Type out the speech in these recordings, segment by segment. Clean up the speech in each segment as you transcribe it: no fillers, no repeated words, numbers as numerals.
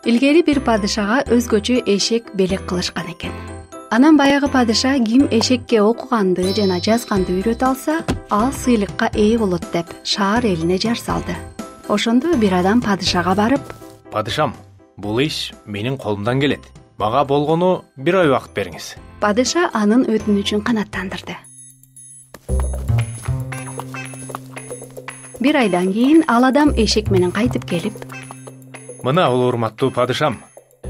Илгери бир падышага өзгөчө эшек белек кылышкан экен. Анан баягы падыша ким эшекке окуганды жана жазганды үйрөтө алса, ал сыйлыкка ээ болот деп шаар элине жар салды. Ошондо бир адам падышага барып: «Падышам, бул иш менин колумдан келет. Мага болгону бир ай убакыт бериңиз». Падыша анын өтүнүчүн канааттандырды. Бир айдан кийин ал адам эшек менен кайтып келип: «Мына урматтуу падышам,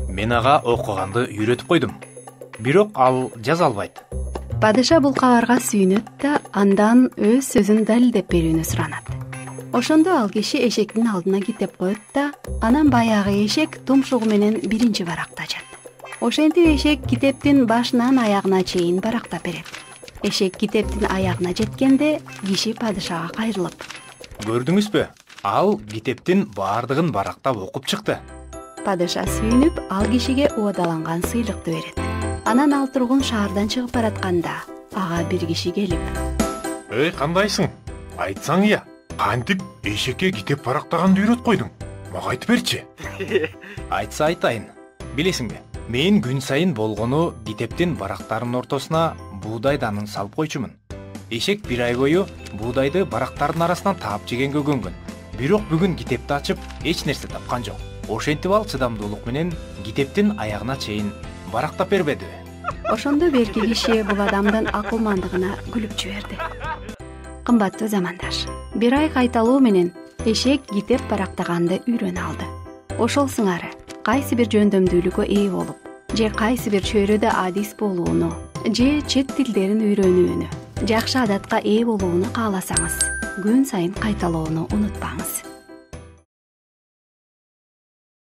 мен ага окуганды үйрөтүп койдум. Бирок ал жаза албайт». Падыша бул кабарга сүйүнөт да андан өз сөзүн далилдеп берүүнү суранат. Ошондо ал киши эшектин алдына китеп коет да анан баягы эшек тумшугу менен биринчи баракта ажат. Ошентип эшек китептин башынан аягына чейин барактап берет. Эшек китептин аягына жеткенде киши падышага кайрылып: «Көрдүңүзбү? Ал китептин баардыгын барактап окуп чыкты». Падыша сүйүнүп, ал кишиге убадаланган сыйлыкты берет. Анан ал тургун шаардан чыгып баратканда ага бир киши келип: «Эй, кандайсың? Айтсаң я, кантип эшекке китеп барактаганды үйрөтүп койдуң? Мага айтып берчи». Айтса айтайын. Билесиңби, мен күн сайын болгону китептин барактарынын ортосуна буудай данын салып койчумун. Эшек бир ай бою буудайды барактардын арасынан таап жегенге көнгөн. Бирок бүгүн китепти ачып эч нерсе тапкан жок. Ошентип ал чыдамдуулук менен китептин аягына чейин барактап бербедиби?» Ошондо берки киши бул адамдын акылмандыгына күлүп жиберди. Кымбаттуу замандаш, бир ай кайталоо менен эшек китеп барактаганды үйрөнө алды. Ошол сыңары кайсы бир жөндөмдүүлүккө ээ болуп, же кайсы бир чөйрөдө адис болууну, же чет тилдерин үйрөнүүнү, жакшы адатка ээ болууну кааласаңыз, күн сайын кайталоону унутпаңыз.